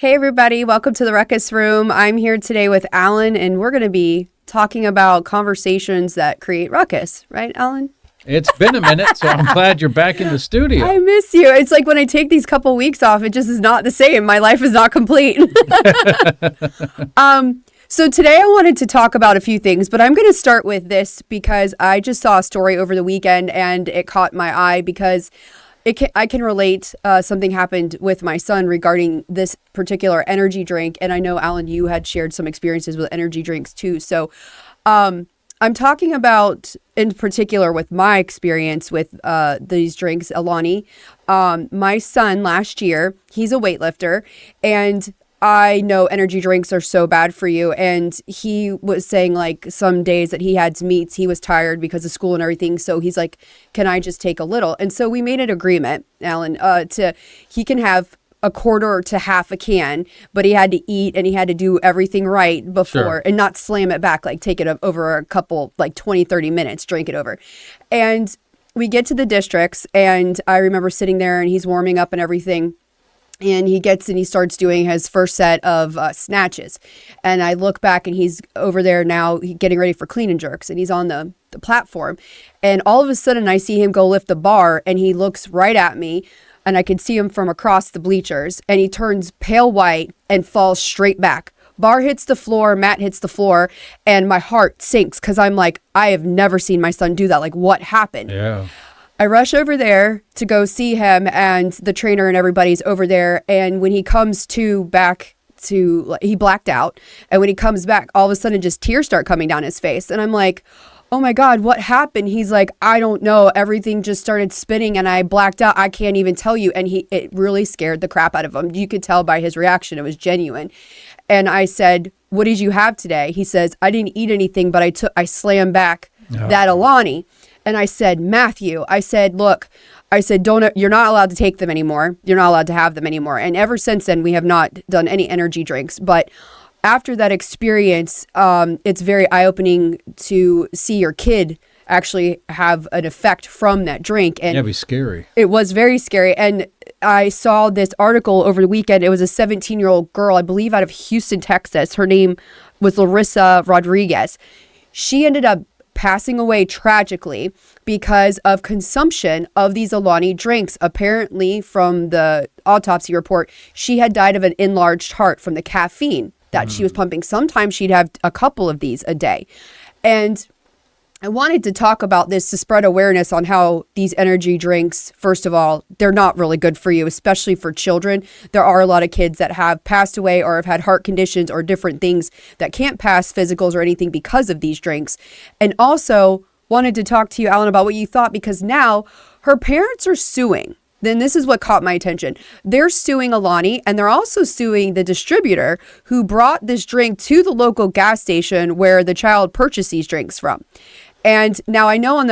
Hey everybody, welcome to the Ruckus Room. I'm here today with Alan, and we're going to be talking about conversations that create ruckus, right, Alan? It's been a minute, so I'm glad you're back in the studio. I miss you. It's like when I take these couple weeks off, it just is not the same. My life is not complete. So today I wanted to talk about a few things, but I'm going to start with this because I just saw a story over the weekend and it caught my eye because I can relate. Something happened with my son regarding this particular energy drink. And I know, Alan, you had shared some experiences with energy drinks too. So I'm talking about, in particular, with my experience with these drinks, Alani. My son last year, he's a weightlifter, and I know energy drinks are so bad for you. And he was saying like some days that he had meets, he was tired because of school and everything. So he's like, can I just take a little? And so we made an agreement, Alan, he can have a quarter to half a can, but he had to eat and he had to do everything right before and not slam it back, like take it over a couple, like 20, 30 minutes, drink it over. And we get to the districts and I remember sitting there and he's warming up and everything. And he gets and he starts doing his first set of snatches. And I look back and he's over there now getting ready for clean and jerks. And he's on the platform. And all of a sudden I see him go lift the bar and he looks right at me. And I can see him from across the bleachers. And he turns pale white and falls straight back. Bar hits the floor, mat hits the floor. And my heart sinks because I'm like, I have never seen my son do that. Like, what happened? Yeah. I rush over there to go see him and the trainer and everybody's over there. And when he comes he blacked out. And when he comes back, all of a sudden just tears start coming down his face. And I'm like, oh my God, what happened? He's like, I don't know. Everything just started spinning and I blacked out. I can't even tell you. And it really scared the crap out of him. You could tell by his reaction. It was genuine. And I said, what did you have today? He says, I didn't eat anything, but I slammed back that Alani. And I said, Matthew, I said, look, I said, you're not allowed to take them anymore. You're not allowed to have them anymore. And ever since then, we have not done any energy drinks. But after that experience, it's very eye-opening to see your kid actually have an effect from that drink. And it'd be scary. It was very scary. And I saw this article over the weekend. It was a 17-year-old girl, I believe out of Houston, Texas. Her name was Larissa Rodriguez. She ended up passing away tragically because of consumption of these Alani drinks. Apparently, from the autopsy report, she had died of an enlarged heart from the caffeine that she was pumping. Sometimes she'd have a couple of these a day. And I wanted to talk about this to spread awareness on how these energy drinks, first of all, they're not really good for you, especially for children. There are a lot of kids that have passed away or have had heart conditions or different things that can't pass physicals or anything because of these drinks. And also wanted to talk to you, Alan, about what you thought, because now her parents are suing. Then this is what caught my attention. They're suing Alani, and they're also suing the distributor who brought this drink to the local gas station where the child purchased these drinks from. And now I know on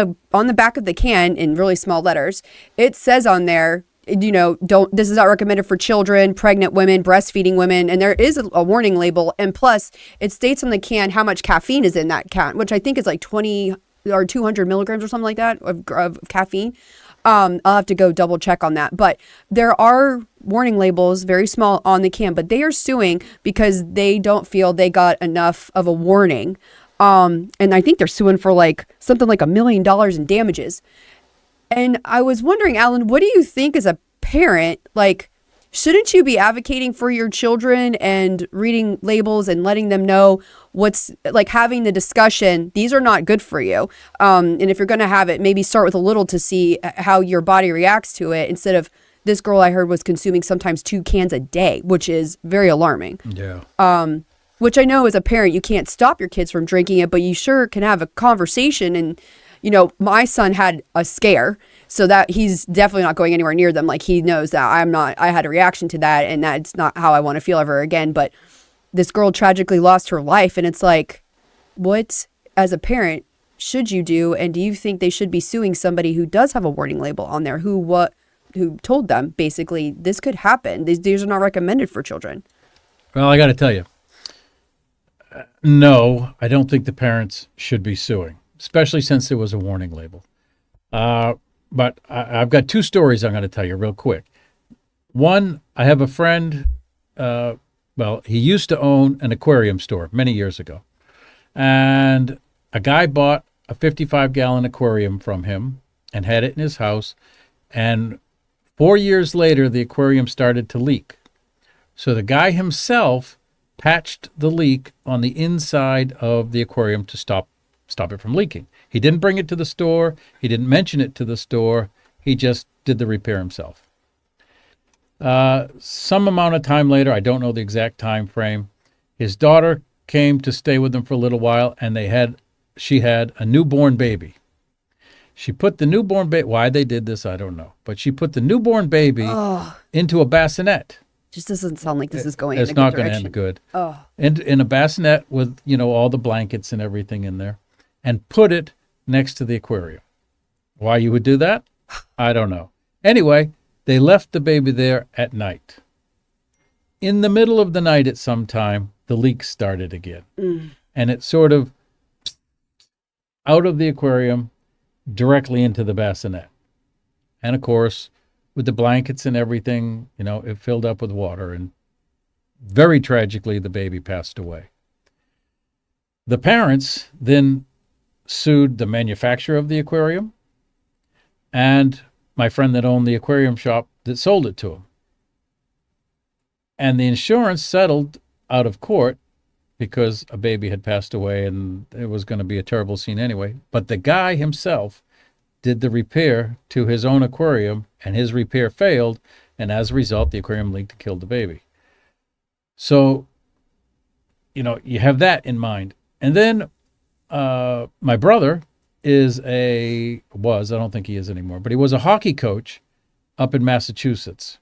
the back of the can in really small letters, it says on there, this is not recommended for children, pregnant women, breastfeeding women. And there is a warning label. And plus it states on the can how much caffeine is in that can, which I think is like 20 or 200 milligrams or something like that of caffeine. I'll have to go double check on that. But there are warning labels, very small, on the can. But they are suing because they don't feel they got enough of a warning. And I think they're suing for like something like $1 million in damages. And I was wondering, Alan, what do you think as a parent? Like, shouldn't you be advocating for your children and reading labels and letting them know what's like, having the discussion? These are not good for you. And if you're going to have it, maybe start with a little to see how your body reacts to it, instead of this girl I heard was consuming sometimes 2 cans a day, which is very alarming. Yeah. Which I know as a parent, you can't stop your kids from drinking it, but you sure can have a conversation. And, my son had a scare, so that he's definitely not going anywhere near them. Like, he knows that I had a reaction to that, and that's not how I want to feel ever again. But this girl tragically lost her life. And it's like, what, as a parent, should you do? And do you think they should be suing somebody who does have a warning label on there, who told them basically this could happen? These are not recommended for children. Well, I got to tell you, no, I don't think the parents should be suing, especially since there was a warning label. But I've got 2 stories I'm going to tell you real quick. One, I have a friend well, he used to own an aquarium store many years ago. And a guy bought a 55-gallon aquarium from him and had it in his house. And 4 years later, the aquarium started to leak. So the guy himself patched the leak on the inside of the aquarium to stop it from leaking. He didn't bring it to the store. He didn't mention it to the store. He just did the repair himself. Some amount of time later, I don't know the exact time frame, his daughter came to stay with them for a little while, and she had a newborn baby. She put the newborn baby, why they did this, I don't know, but she put the newborn baby into a bassinet. Just doesn't sound like this is going in a good direction. It's not direction. going to end good. Oh. In a bassinet with, all the blankets and everything in there, and put it next to the aquarium. Why you would do that? I don't know. Anyway, they left the baby there at night. In the middle of the night at some time, the leak started again. And it sort of out of the aquarium directly into the bassinet. And of course, with the blankets and everything, it filled up with water. And very tragically, the baby passed away. The parents then sued the manufacturer of the aquarium and my friend that owned the aquarium shop that sold it to him. And the insurance settled out of court because a baby had passed away and it was going to be a terrible scene anyway. But the guy himself did the repair to his own aquarium, and his repair failed, and as a result, the aquarium leaked and killed the baby. So, you have that in mind. And then my brother I don't think he is anymore, but he was a hockey coach up in Massachusetts.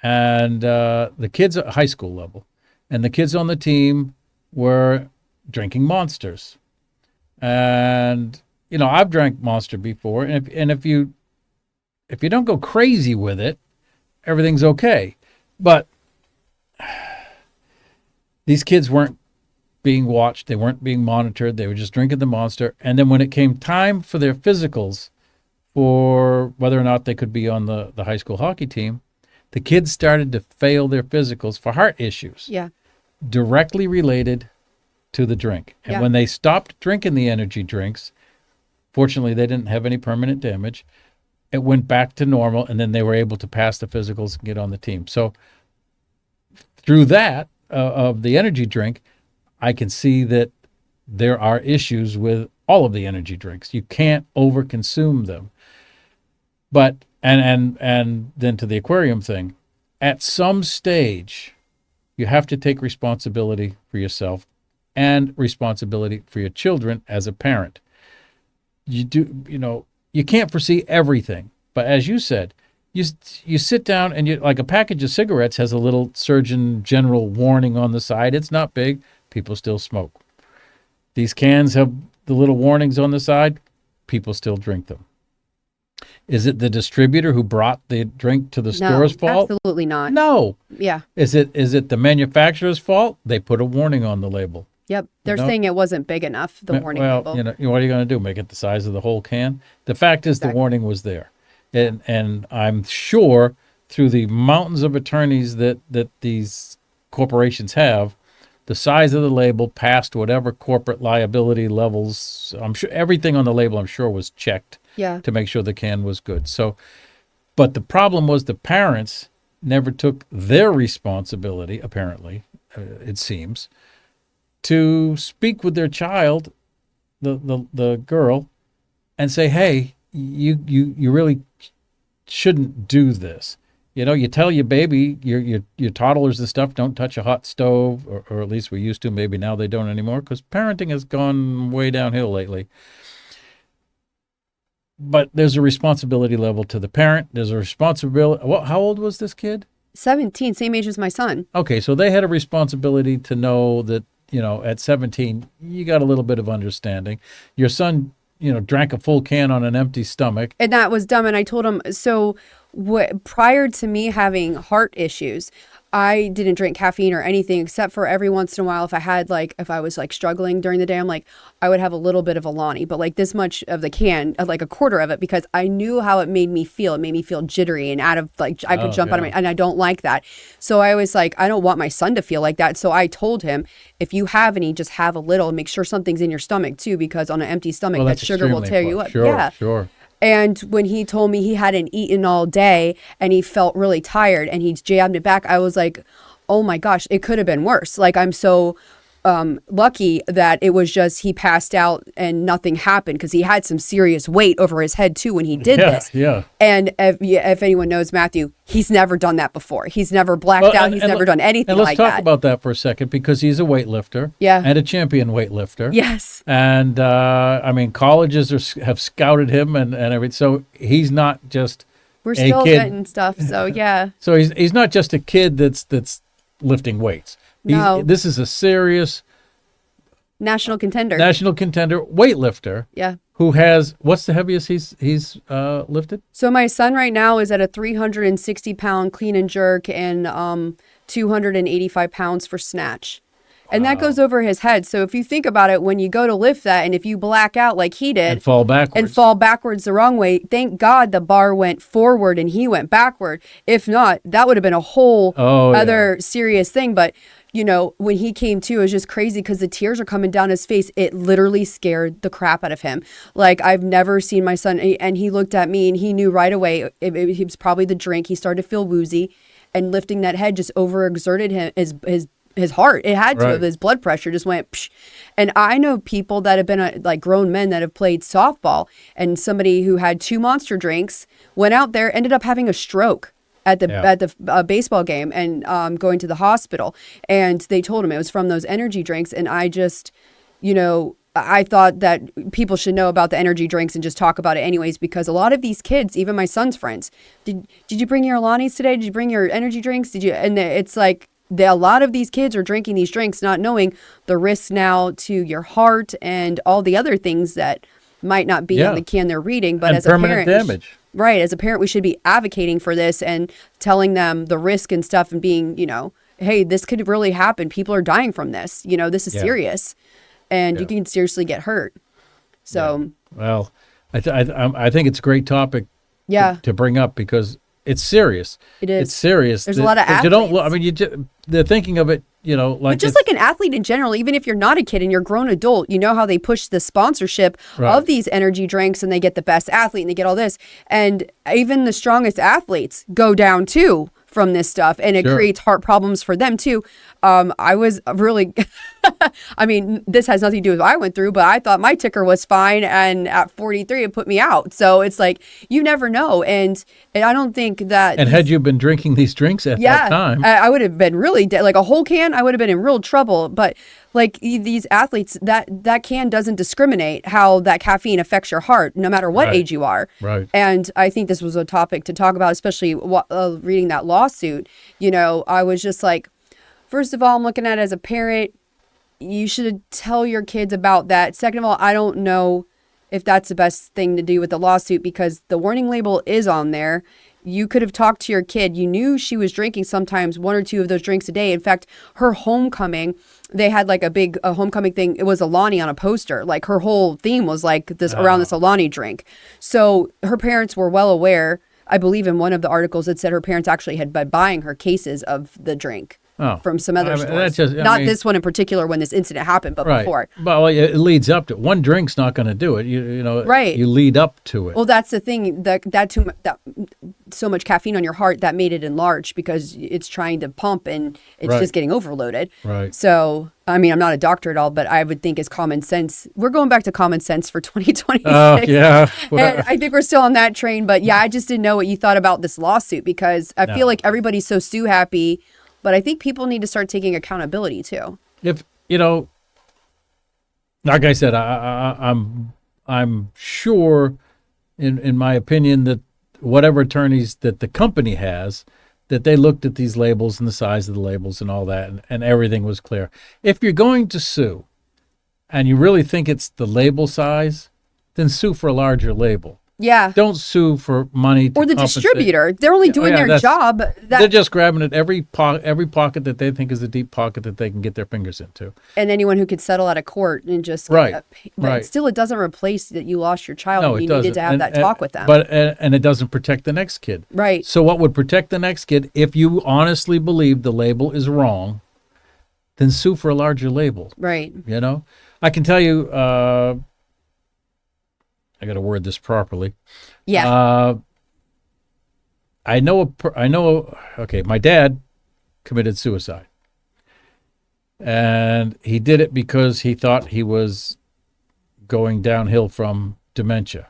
And the kids at high school level, and the kids on the team were drinking Monsters. And, I've drank Monster before, and if you don't go crazy with it, everything's okay. But these kids weren't being watched. They weren't being monitored. They were just drinking the Monster. And then when it came time for their physicals for whether or not they could be on the high school hockey team, the kids started to fail their physicals for heart issues. Yeah. Directly related to the drink. And when they stopped drinking the energy drinks, fortunately, they didn't have any permanent damage. It went back to normal, and then they were able to pass the physicals and get on the team. So through that, of the energy drink, I can see that there are issues with all of the energy drinks. You can't overconsume them. But, and then to the aquarium thing, at some stage, you have to take responsibility for yourself and responsibility for your children as a parent. You can't foresee everything. But as you said, you sit down and like a package of cigarettes has a little Surgeon General warning on the side. It's not big. People still smoke. These cans have the little warnings on the side. People still drink them. Is it the distributor who brought the drink to the store's fault? Absolutely not. No. Yeah. Is it the manufacturer's fault? They put a warning on the label. Yep. They're saying it wasn't big enough, the warning label. What are you going to do? Make it the size of the whole can? The fact is the warning was there. And I'm sure through the mountains of attorneys that these corporations have, the size of the label passed whatever corporate liability levels. I'm sure everything on the label, was checked to make sure the can was good. So, but the problem was the parents never took their responsibility, apparently, it seems, to speak with their child, the girl, and say, hey, you really shouldn't do this. You tell your baby, your toddlers and stuff, don't touch a hot stove, or at least we used to. Maybe now they don't anymore because parenting has gone way downhill lately. But there's a responsibility level to the parent. There's a responsibility. How old was this kid? 17, same age as my son. Okay, so they had a responsibility to know that, at 17, you got a little bit of understanding. Your son, drank a full can on an empty stomach. And that was dumb. And I told him, so prior to me having heart issues, I didn't drink caffeine or anything except for every once in a while if I was like struggling during the day, I'm like, I would have a little bit of Alani, but like this much of the can, like a quarter of it, because I knew how it made me feel. It made me feel jittery and out of like, I could jump out of my, and I don't like that. So I was like, I don't want my son to feel like that. So I told him, if you have any, just have a little and make sure something's in your stomach too, because on an empty stomach, that sugar will tear you up. Sure. And when he told me he hadn't eaten all day and he felt really tired and he jammed it back, I was like, oh my gosh, it could have been worse. Like, I'm so lucky that it was just he passed out and nothing happened, because he had some serious weight over his head too when he did this. Yeah. And if anyone knows Matthew, he's never done that before. He's never blacked out. He's never done anything like that. Let's talk about that for a second, because he's a weightlifter. Yeah. And a champion weightlifter. Yes. And I mean, colleges have scouted him and everything. So he's not just We're still kid. getting stuff. So yeah. So he's not just a kid that's lifting weights. No. This is a serious National contender weightlifter. Yeah. Who has, what's the heaviest he's lifted? So my son right now is at a 360 pound clean and jerk and 285 pounds for snatch. And that goes over his head. So if you think about it, when you go to lift that and if you black out like he did and fall backwards the wrong way, thank God the bar went forward and he went backward. If not, that would have been a whole other serious thing. But you know, when he came to, it was just crazy because the tears are coming down his face. It literally scared the crap out of him. Like, I've never seen my son, and he looked at me and he knew right away it was probably the drink. He started to feel woozy, and lifting that head just overexerted him, his heart. It had to. Right. His blood pressure just went psh. And I know people that have been like grown men that have played softball, and somebody who had 2 monster drinks went out there, ended up having a stroke at the baseball game and going to the hospital. And they told him it was from those energy drinks. And I just, you know, I thought that people should know about the energy drinks and just talk about it anyways, because a lot of these kids, even my son's friends, did you bring your Alani's today? Did you bring your energy drinks? And it's like, a lot of these kids are drinking these drinks not knowing the risk now to your heart and all the other things that might not be on the can they're reading. But and as a parent, damage. Right. As a parent, we should be advocating for this and telling them the risk and stuff and being, you know, hey, this could really happen. People are dying from this. You know, this is serious, and you can seriously get hurt. So, well, I think it's a great topic to bring up because it's serious. It is. It's serious. There's a lot of athletes. You don't. I mean, they're thinking of it. You know, like but just like an athlete in general, even if you're not a kid and you're a grown adult, you know how they push the sponsorship of these energy drinks and they get the best athlete and they get all this. And even the strongest athletes go down too from this stuff, and it creates heart problems for them too. I was really, I mean, this has nothing to do with what I went through, but I thought my ticker was fine. And at 43, it put me out. So it's like, you never know. And I don't think that. And had you been drinking these drinks at that time, I would have been really like a whole can. I would have been in real trouble. But like these athletes, that can doesn't discriminate how that caffeine affects your heart, no matter what age you are. Right. And I think this was a topic to talk about, especially reading that lawsuit. You know, I was just like, first of all, I'm looking at it as a parent. You should tell your kids about that. Second of all, I don't know if that's the best thing to do with the lawsuit because the warning label is on there. You could have talked to your kid. You knew she was drinking sometimes 1 or 2 of those drinks a day. In fact, her homecoming, they had like a big homecoming thing. It was Alani on a poster. Like her whole theme was like this around this Alani drink. So her parents were well aware. I believe in one of the articles it said her parents actually had been buying her cases of the drink. From some other stores. Not this one in particular when this incident happened, but before. Well, it leads up to it. One drink's not going to do it. You know, you lead up to it. Well, that's the thing. That so much caffeine on your heart that made it enlarge because it's trying to pump and it's just getting overloaded. Right. So, I mean, I'm not a doctor at all, but I would think it's common sense. We're going back to common sense for 2026. Oh, yeah. And I think we're still on that train. But yeah, I just didn't know what you thought about this lawsuit because I feel like everybody's so Sue happy. But I think people need to start taking accountability too. If you know, like I said, I'm sure, in my opinion, that whatever attorneys that the company has, that they looked at these labels and the size of the labels and all that, and everything was clear. If you're going to sue, and you really think it's the label size, then sue for a larger label. Yeah. Don't sue for money to Or the compensate. distributor. They're only doing their job. They're just grabbing at every pocket that they think is a deep pocket that they can get their fingers into. And anyone who could settle out of court and just Right. But still, it doesn't replace that you lost your child. No, and it you doesn't. needed to have that talk with them. But and it doesn't protect the next kid. Right. So what would protect the next kid, if you honestly believe the label is wrong, then sue for a larger label. Right. You know, I can tell you. I got to word this properly. Yeah. I know. Okay, my dad committed suicide, and he did it because he thought he was going downhill from dementia.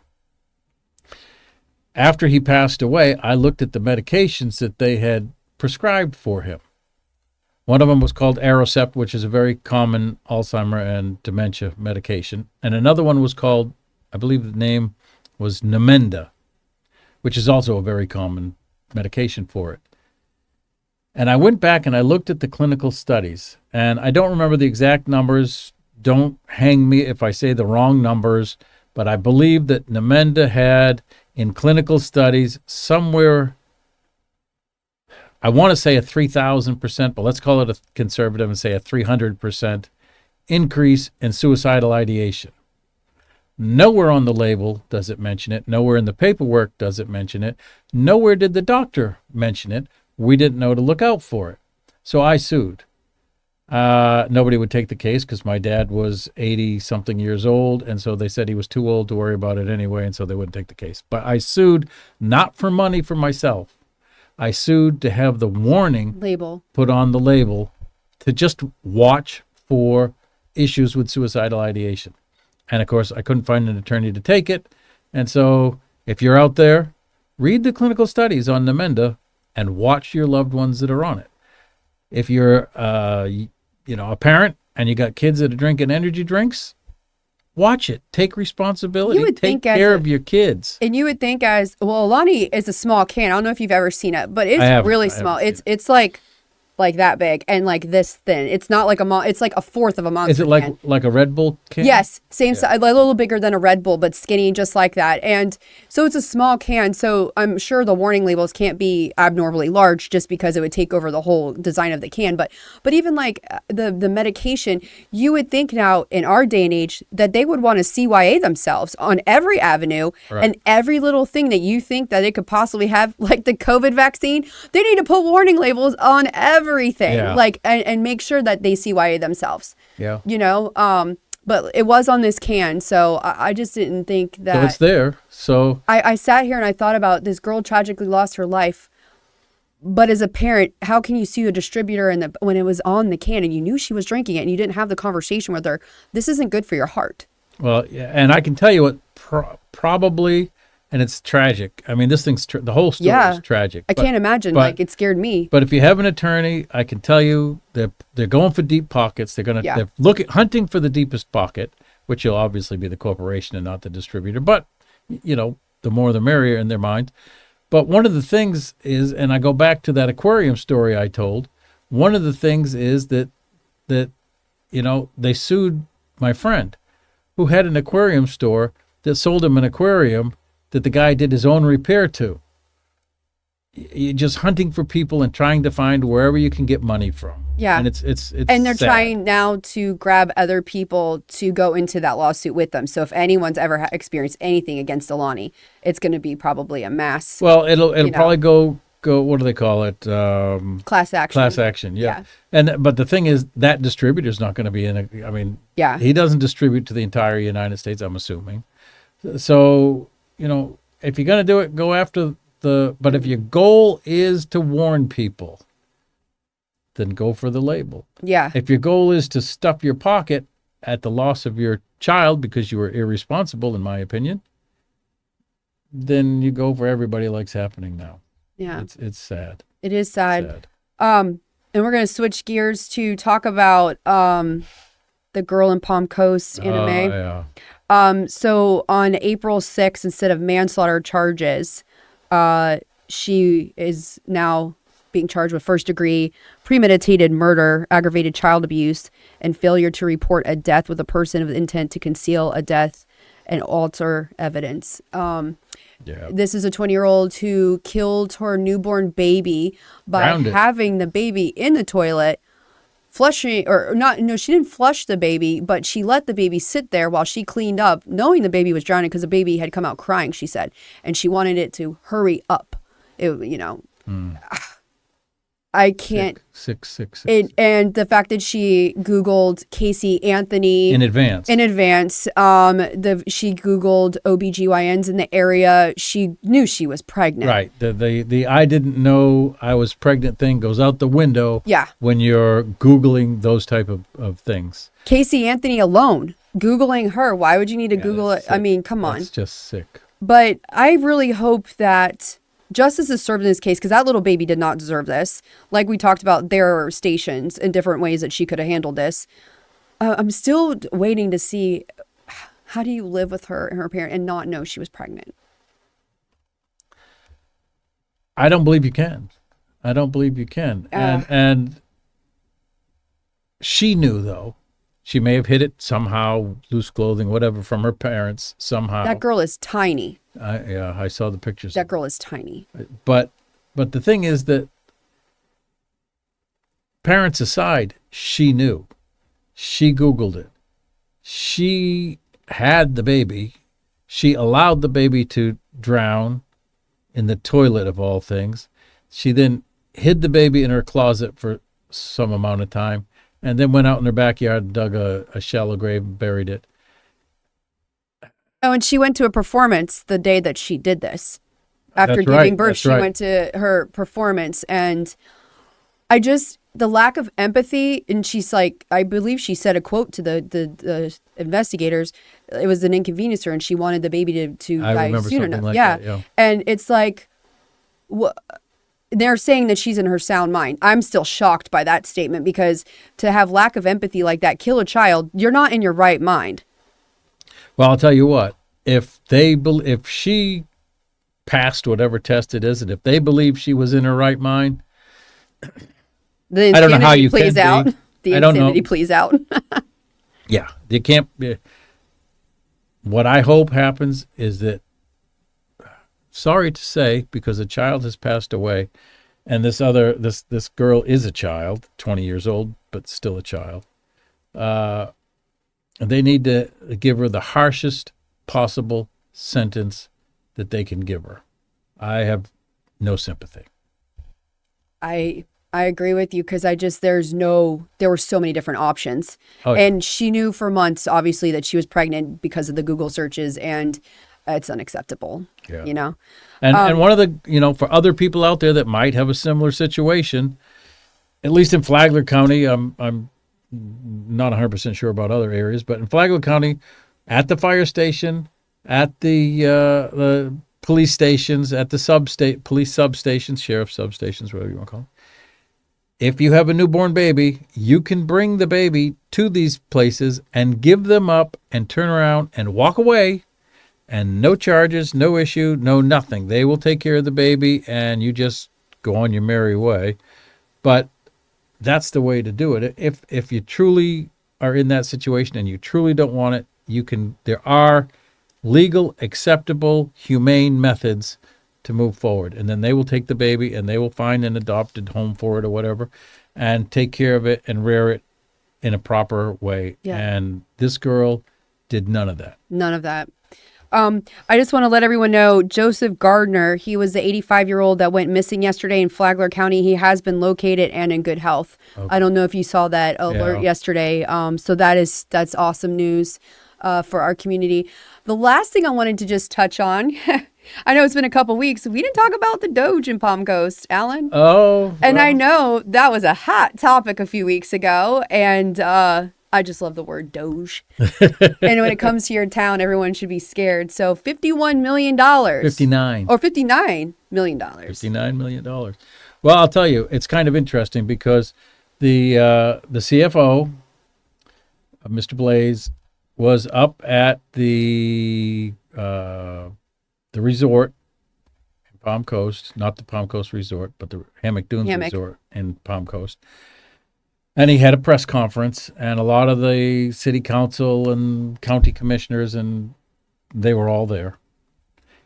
After he passed away, I looked at the medications that they had prescribed for him. One of them was called Aricept, which is a very common Alzheimer and dementia medication, and another one was called, I believe the name was Namenda, which is also a very common medication for it. And I went back and I looked at the clinical studies, and I don't remember the exact numbers. Don't hang me if I say the wrong numbers, but I believe that Namenda had in clinical studies somewhere, I want to say a 3,000%, but let's call it a conservative and say a 300% increase in suicidal ideation. Nowhere on the label does it mention it. Nowhere in the paperwork does it mention it. Nowhere did the doctor mention it. We didn't know to look out for it. So I sued. Nobody would take the case because my dad was 80-something years old, and so they said he was too old to worry about it anyway, and so they wouldn't take the case. But I sued not for money for myself. I sued to have the warning label put on the label to just watch for issues with suicidal ideation. And, of course, I couldn't find an attorney to take it. And so if you're out there, read the clinical studies on Namenda and watch your loved ones that are on it. If you're, a parent and you got kids that are drinking energy drinks, watch it. Take responsibility. Take care of your kids. And you would think Alani is a small can. I don't know if you've ever seen it, but it's really small. It's like that big and like this thin. It's not like it's like a fourth of a Monster. Is it like a Red Bull can? Yes, same size, a little bigger than a Red Bull, but skinny, just like that. And so it's a small can. So I'm sure the warning labels can't be abnormally large, just because it would take over the whole design of the can. But even like the medication, you would think now in our day and age that they would want to CYA themselves on every avenue, right. And every little thing that you think that it could possibly have, like the COVID vaccine, they need to put warning labels on everything, and make sure that they CYA themselves. Yeah. But it was on this can, so I just didn't think that. So it's there. So I sat here and I thought about this girl tragically lost her life. But as a parent, how can you sue a distributor when it was on the can and you knew she was drinking it and you didn't have the conversation with her? This isn't good for your heart. Well, yeah, and I can tell you what probably. And it's tragic. I mean, this thing's the whole story is tragic. I can't imagine. It scared me. But if you have an attorney, I can tell you they're going for deep pockets. They're hunting for the deepest pocket, which will obviously be the corporation and not the distributor. But the more the merrier in their mind. But one of the things is, and I go back to that aquarium story I told. One of the things is that they sued my friend, who had an aquarium store that sold him an aquarium that the guy did his own repair to. You're just hunting for people and trying to find wherever you can get money from. Yeah. And it's and they're sad. Trying now to grab other people to go into that lawsuit with them. So if anyone's ever experienced anything against Alani, it's going to be probably a mass. Well, it'll probably go, what do they call it? Class action. Class action, yeah. But the thing is, that distributor's not going to be he doesn't distribute to the entire United States, I'm assuming. So, if you're going to do it, go after but if your goal is to warn people, then go for the label. Yeah. If your goal is to stuff your pocket at the loss of your child because you were irresponsible, in my opinion, then you go for everybody like's happening now. Yeah. It's sad. It is sad. And we're going to switch gears to talk about the girl in Palm Coast, Anna Mae. Yeah. So on April 6th, instead of manslaughter charges, she is now being charged with first-degree premeditated murder, aggravated child abuse, and failure to report a death with a person with intent to conceal a death and alter evidence. Yeah. This is a 20-year-old who killed her newborn baby by Drowned it. having the baby in the toilet, flushing, or not, no, she didn't flush the baby, but she let the baby sit there while she cleaned up, knowing the baby was drowning because the baby had come out crying, she said, and she wanted it to hurry up. I can't. Sick. And the fact that she Googled Casey Anthony In advance. she Googled OBGYNs in the area. She knew she was pregnant. Right. The I didn't know I was pregnant thing goes out the window. Yeah. When you're Googling those type of things. Casey Anthony alone, Googling her. Why would you need to Google it? Sick. I mean, come on. It's just sick. But I really hope that justice is served in this case, because that little baby did not deserve this. Like we talked about, there are stations and different ways that she could have handled this. I'm still waiting to see, how do you live with her and her parent and not know she was pregnant? I don't believe you can. And she knew, though. She may have hid it somehow, loose clothing, whatever, from her parents somehow. That girl is tiny. I saw the pictures. That girl is tiny. But the thing is that, parents aside, she knew. She Googled it. She had the baby. She allowed the baby to drown in the toilet, of all things. She then hid the baby in her closet for some amount of time, and then went out in her backyard and dug a shallow grave and buried it. Oh, and she went to a performance the day that she did this. After That's giving right. birth, That's she right. went to her performance. And the lack of empathy, and she's like, I believe she said a quote to the investigators. It was an inconvenience her, and she wanted the baby to I die remember soon something enough. like Yeah. that, yeah. And it's like, they're saying that she's in her sound mind. I'm still shocked by that statement, because to have lack of empathy like that, kill a child, you're not in your right mind. Well, I'll tell you what. If she passed whatever test it is, and if they believe she was in her right mind, The I don't know how insanity you plays can out. be. The I don't know. insanity plays out. yeah, you can't. What I hope happens is that, sorry to say, because a child has passed away, and this girl is a child, 20 years old, but still a child. They need to give her the harshest possible sentence that they can give her. I have no sympathy. I agree with you, because there were so many different options. Oh, yeah. And she knew for months, obviously, that she was pregnant because of the Google searches, and it's unacceptable. Yeah. And one of the, for other people out there that might have a similar situation, at least in Flagler County, I'm not 100% sure about other areas, but in Flagler County, at the fire station, at the police stations, at the police substations, sheriff substations, whatever you want to call them. If you have a newborn baby, you can bring the baby to these places and give them up and turn around and walk away, and no charges, no issue, no nothing. They will take care of the baby, and you just go on your merry way. But that's the way to do it. If you truly are in that situation and you truly don't want it, there are legal, acceptable, humane methods to move forward. And then they will take the baby and they will find an adopted home for it or whatever, and take care of it and rear it in a proper way. Yeah. And this girl did none of that. None of that. I just want to let everyone know, Joseph Gardner, he was the 85-year-old that went missing yesterday in Flagler County. He has been located and in good health. Okay. I don't know if you saw that alert yesterday. So that's awesome news for our community. The last thing I wanted to just touch on, I know it's been a couple weeks. We didn't talk about the Doge in Palm Coast, Alan. Oh. And well, I know that was a hot topic a few weeks ago. And I just love the word Doge. And when it comes to your town, everyone should be scared. So $51 million. 59. Or $59 million. $59 million. Well, I'll tell you, it's kind of interesting because the CFO, Mr. Blaze, was up at the resort in Palm Coast, not the Palm Coast Resort, but the Hammock Dunes Resort in Palm Coast. And he had a press conference, and a lot of the city council and county commissioners and They were all there.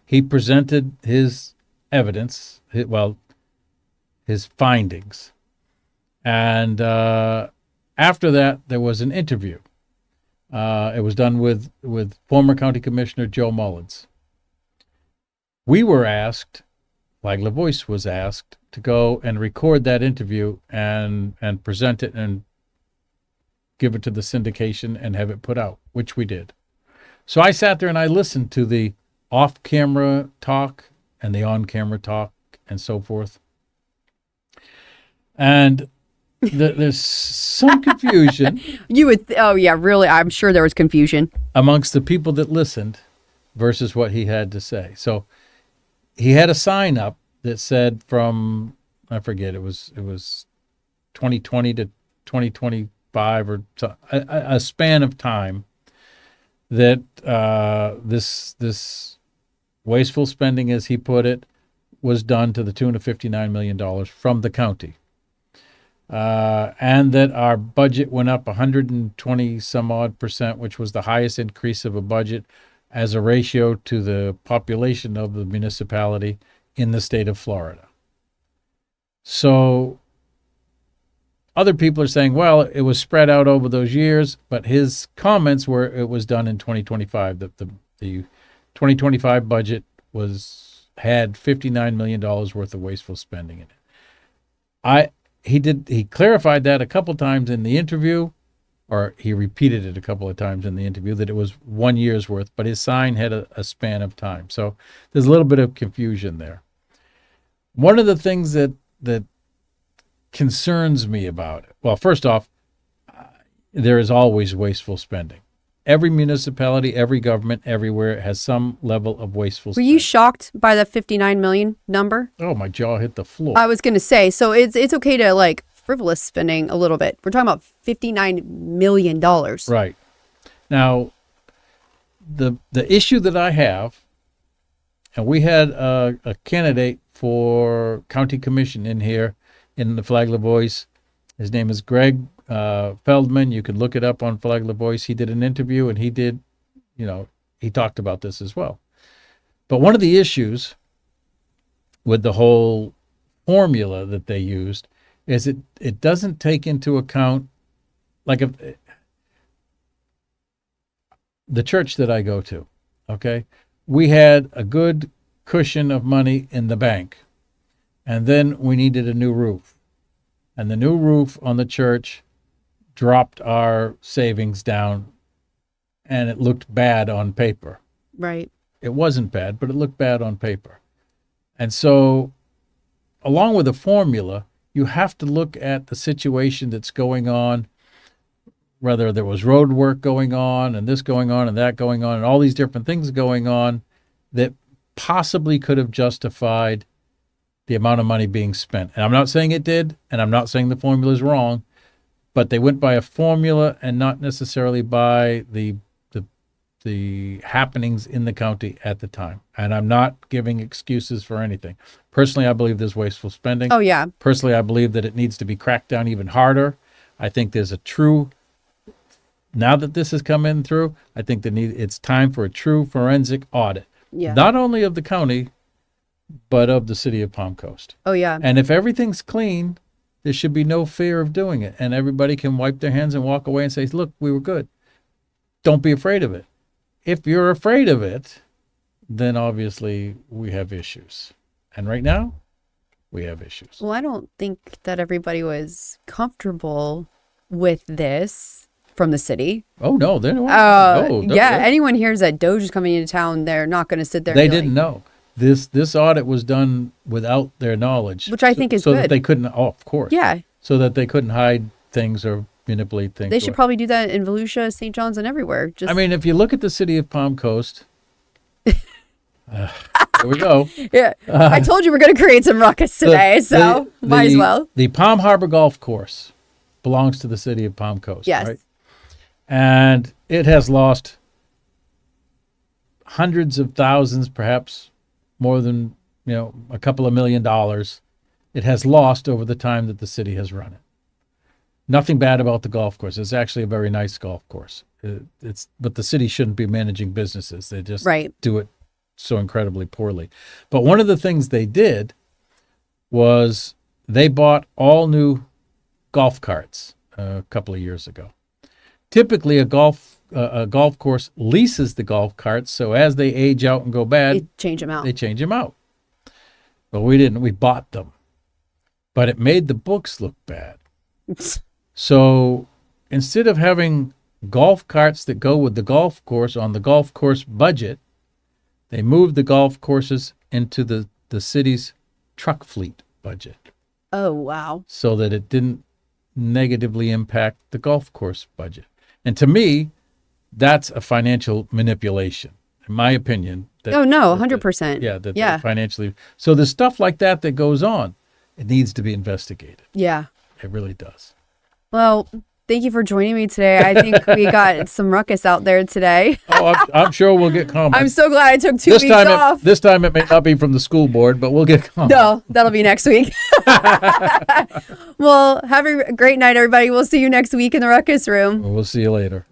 He presented his evidence, his findings. And after that, there was an interview. It was done with former County Commissioner Joe Mullins. We were asked, Flagler Voice was asked, to go and record that interview and present it and give it to the syndication and have it put out, which we did. So I sat there and I listened to the off-camera talk and the on-camera talk and so forth. And there's some confusion. You would, oh yeah, really, I'm sure there was confusion amongst the people that listened versus what he had to say. So he had a sign up that said from, I forget, it was 2020 to 2025 or a span of time that this wasteful spending, as he put it, was done to the tune of $59 million from the county. And that our budget went up 120 some odd percent, which was the highest increase of a budget as a ratio to the population of the municipality in the state of Florida. So other people are saying, well, it was spread out over those years, but his comments were it was done in 2025, that the 2025 budget had $59 million worth of wasteful spending in it. He clarified that a couple times in the interview, or he repeated it a couple of times in the interview, that it was 1 year's worth, but his sign had a span of time. So there's a little bit of confusion there. One of the things that concerns me about it, well, first off, there is always wasteful spending. Every municipality, every government, everywhere has some level of wasteful spending. Were you shocked by the 59 million number? Oh, my jaw hit the floor. I was going to say, so it's okay to like frivolous spending a little bit. We're talking about $59 million. Right. Now, the issue that I have, and we had a candidate for county commission in here in the Flagler Voice. His name is Greg Feldman. You can look it up on Flagler Voice. He did an interview and he talked about this as well. But one of the issues with the whole formula that they used is it doesn't take into account, like, the church that I go to, okay? We had a good cushion of money in the bank, and then we needed a new roof. And the new roof on the church dropped our savings down, and it looked bad on paper. Right. It wasn't bad, but it looked bad on paper. And so, along with the formula, you have to look at the situation that's going on, whether there was road work going on and this going on and that going on and all these different things going on that possibly could have justified the amount of money being spent. And I'm not saying it did, and I'm not saying the formula is wrong, but they went by a formula and not necessarily by the happenings in the county at the time. And I'm not giving excuses for anything. Personally, I believe there's wasteful spending. Oh, yeah. Personally, I believe that it needs to be cracked down even harder. I think there's now that this has come in through, I think it's time for a true forensic audit. Yeah. Not only of the county, but of the city of Palm Coast. Oh, yeah. And if everything's clean, there should be no fear of doing it. And everybody can wipe their hands and walk away and say, look, we were good. Don't be afraid of it. If you're afraid of it, then obviously we have issues. And right now, we have issues. Well, I don't think that everybody was comfortable with this from the city. Oh, no. Anyone hears that Doge is coming into town, they're not going to sit there. They didn't know. This audit was done without their knowledge. Which I think is so good. That they couldn't, of course. Yeah. So that they couldn't hide things or manipulate things. They should probably do that in Volusia, St. John's, and everywhere. I mean, if you look at the city of Palm Coast, here we go. Yeah. I told you we're going to create some ruckus today, might as well. The Palm Harbor Golf Course belongs to the city of Palm Coast. Yes. Right? And it has lost hundreds of thousands, perhaps more than, a couple of $1 million. It has lost over the time that the city has run it. Nothing bad about the golf course. It's actually a very nice golf course. But the city shouldn't be managing businesses. They just Right. do it so incredibly poorly. But one of the things they did was they bought all new golf carts a couple of years ago. Typically, a golf course leases the golf carts, so as they age out and go bad, You change them out. they change them out. But we didn't. We bought them. But it made the books look bad. So instead of having golf carts that go with the golf course on the golf course budget, they moved the golf courses into the city's truck fleet budget Oh, wow. so that it didn't negatively impact the golf course budget. And to me, that's a financial manipulation, in my opinion. Oh, no, 100%. Yeah, that Yeah. financially. So there's stuff like that goes on. It needs to be investigated. Yeah. It really does. Well, thank you for joining me today. I think we got some ruckus out there today. Oh, I'm sure we'll get comments. I'm so glad I took 2 weeks off. This time it may not be from the school board, but we'll get comments. No, that'll be next week. Well, have a great night, everybody. We'll see you next week in the Ruckus Room. We'll see you later.